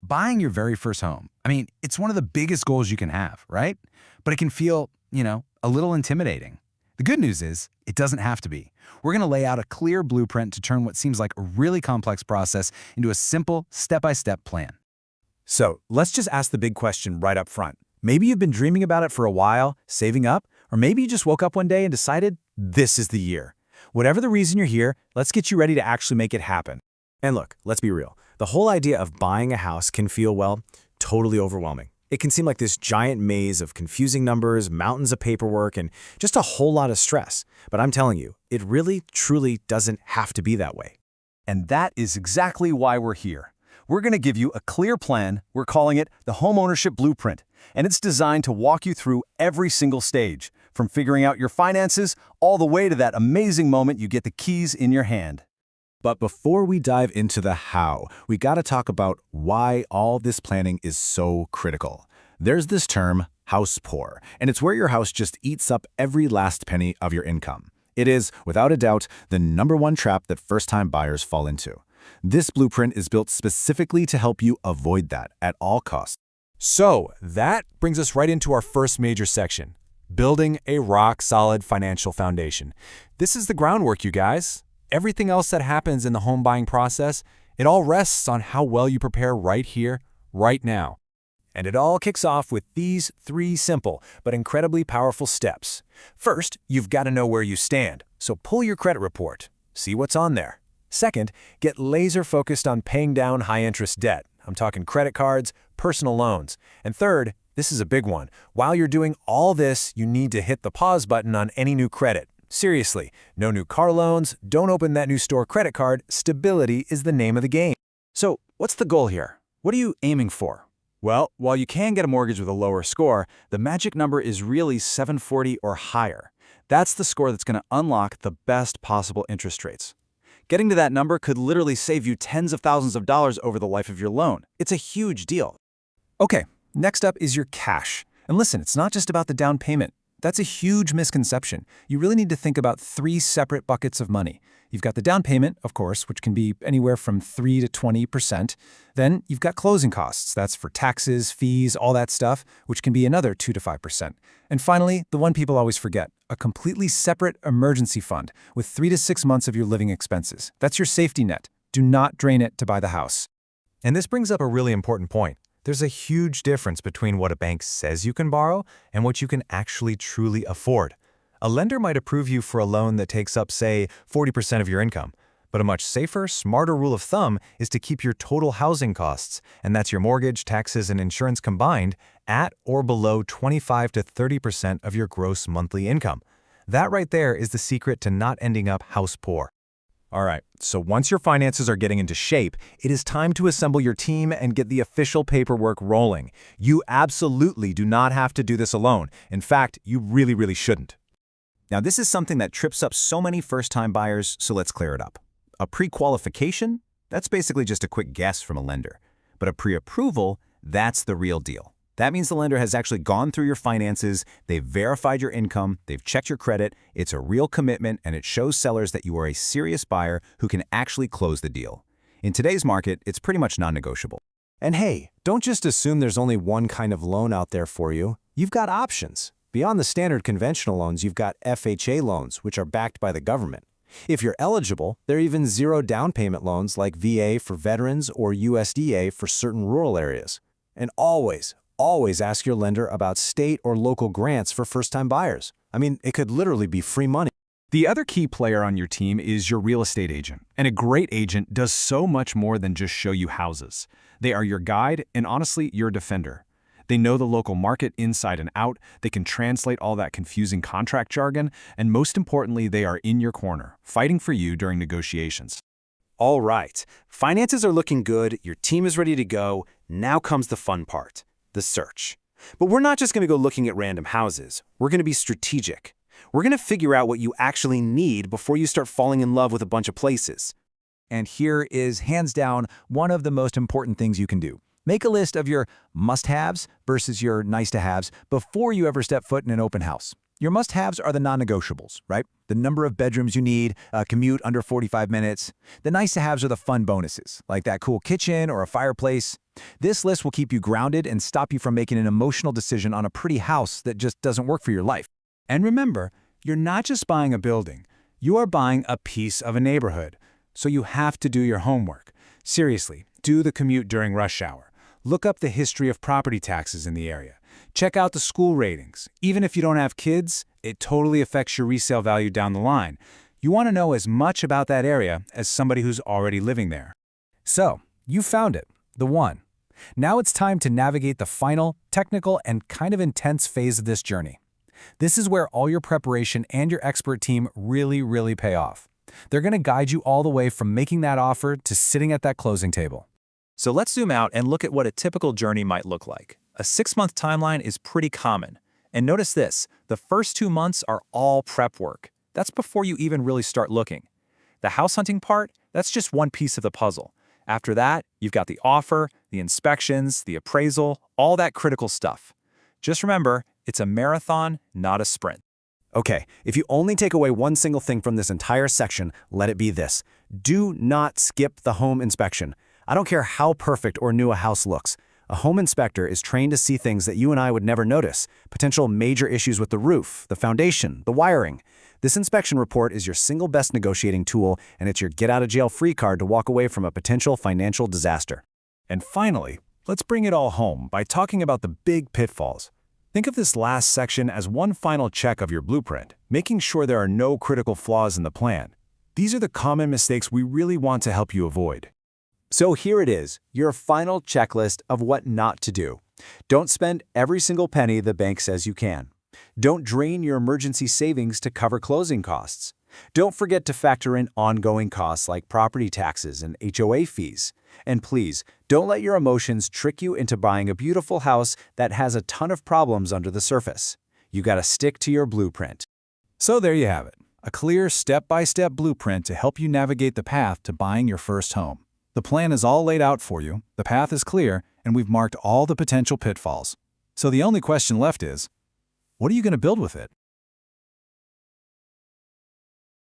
buying your very first home. I mean, it's one of the biggest goals you can have, right? But it can feel, a little intimidating. The good news is, it doesn't have to be. We're going to lay out a clear blueprint to turn what seems like a really complex process into a simple, step-by-step plan. So, let's just ask the big question right up front. Maybe you've been dreaming about it for a while, saving up, or maybe you just woke up one day and decided, this is the year. Whatever the reason you're here, let's get you ready to actually make it happen. And look, let's be real. The whole idea of buying a house can feel, well, totally overwhelming. It can seem like this giant maze of confusing numbers, mountains of paperwork, and just a whole lot of stress. But I'm telling you, it really, truly doesn't have to be that way. And that is exactly why we're here. We're going to give you a clear plan. We're calling it the Homeownership Blueprint, and it's designed to walk you through every single stage, from figuring out your finances all the way to that amazing moment you get the keys in your hand. But before we dive into the how, we got to talk about why all this planning is so critical. There's this term, house poor, and it's where your house just eats up every last penny of your income. It is, without a doubt, the #1 trap that first-time buyers fall into. This blueprint is built specifically to help you avoid that at all costs. So that brings us right into our first major section, building a rock-solid financial foundation. This is the groundwork, you guys. Everything else that happens in the home buying process, it all rests on how well you prepare right here, right now. And it all kicks off with these 3 simple but incredibly powerful steps. First, you've got to know where you stand, so pull your credit report. See what's on there. Second, get laser-focused on paying down high-interest debt. I'm talking credit cards, personal loans. And third, this is a big one. While you're doing all this, you need to hit the pause button on any new credit. Seriously, no new car loans, don't open that new store credit card. Stability is the name of the game. So, what's the goal here? What are you aiming for? Well, while you can get a mortgage with a lower score, the magic number is really 740 or higher. That's the score that's going to unlock the best possible interest rates. Getting to that number could literally save you tens of thousands of dollars over the life of your loan. It's a huge deal. Okay, next up is your cash. And listen, it's not just about the down payment. That's a huge misconception. You really need to think about 3 separate buckets of money. You've got the down payment, of course, which can be anywhere from 3 to 20%. Then you've got closing costs. That's for taxes, fees, all that stuff, which can be another 2 to 5%. And finally, the one people always forget, a completely separate emergency fund with 3 to 6 months of your living expenses. That's your safety net. Do not drain it to buy the house. And this brings up a really important point. There's a huge difference between what a bank says you can borrow and what you can actually truly afford. A lender might approve you for a loan that takes up, say, 40% of your income. But a much safer, smarter rule of thumb is to keep your total housing costs, and that's your mortgage, taxes, and insurance combined, at or below 25 to 30% of your gross monthly income. That right there is the secret to not ending up house poor. All right, so once your finances are getting into shape, it is time to assemble your team and get the official paperwork rolling. You absolutely do not have to do this alone. In fact, you really, really shouldn't. Now, this is something that trips up so many first-time buyers, so let's clear it up. A pre-qualification? That's basically just a quick guess from a lender. But a pre-approval? That's the real deal. That means the lender has actually gone through your finances, they've verified your income, they've checked your credit, it's a real commitment, and it shows sellers that you are a serious buyer who can actually close the deal. In today's market, it's pretty much non-negotiable. And hey, don't just assume there's only one kind of loan out there for you. You've got options. Beyond the standard conventional loans, you've got FHA loans, which are backed by the government. If you're eligible, there are even zero down payment loans like VA for veterans or USDA for certain rural areas. And always ask your lender about state or local grants for first-time buyers. I mean, it could literally be free money. The other key player on your team is your real estate agent. And a great agent does so much more than just show you houses. They are your guide and honestly, your defender. They know the local market inside and out, they can translate all that confusing contract jargon, and most importantly, they are in your corner, fighting for you during negotiations. All right, finances are looking good, your team is ready to go, now comes the fun part, the search. But we're not just going to go looking at random houses, we're going to be strategic. We're going to figure out what you actually need before you start falling in love with a bunch of places. And here is, hands down, one of the most important things you can do. Make a list of your must-haves versus your nice-to-haves before you ever step foot in an open house. Your must-haves are the non-negotiables, right? The number of bedrooms you need, a commute under 45 minutes. The nice-to-haves are the fun bonuses, like that cool kitchen or a fireplace. This list will keep you grounded and stop you from making an emotional decision on a pretty house that just doesn't work for your life. And remember, you're not just buying a building. You are buying a piece of a neighborhood. So you have to do your homework. Seriously, do the commute during rush hour. Look up the history of property taxes in the area. Check out the school ratings. Even if you don't have kids, it totally affects your resale value down the line. You want to know as much about that area as somebody who's already living there. So, you found it, the one. Now it's time to navigate the final, technical, and kind of intense phase of this journey. This is where all your preparation and your expert team really pay off. They're going to guide you all the way from making that offer to sitting at that closing table. So let's zoom out and look at what a typical journey might look like. A 6-month timeline is pretty common. And notice this, the first 2 months are all prep work. That's before you even really start looking. The house hunting part, that's just one piece of the puzzle. After that, you've got the offer, the inspections, the appraisal, all that critical stuff. Just remember, it's a marathon, not a sprint. Okay, if you only take away one single thing from this entire section, let it be this. Do not skip the home inspection. I don't care how perfect or new a house looks. A home inspector is trained to see things that you and I would never notice, potential major issues with the roof, the foundation, the wiring. This inspection report is your single best negotiating tool, and it's your get-out-of-jail-free card to walk away from a potential financial disaster. And finally, let's bring it all home by talking about the big pitfalls. Think of this last section as one final check of your blueprint, making sure there are no critical flaws in the plan. These are the common mistakes we really want to help you avoid. So here it is, your final checklist of what not to do. Don't spend every single penny the bank says you can. Don't drain your emergency savings to cover closing costs. Don't forget to factor in ongoing costs like property taxes and HOA fees. And please, don't let your emotions trick you into buying a beautiful house that has a ton of problems under the surface. You gotta stick to your blueprint. So there you have it, a clear step-by-step blueprint to help you navigate the path to buying your first home. The plan is all laid out for you, the path is clear, and we've marked all the potential pitfalls. So the only question left is, what are you going to build with it?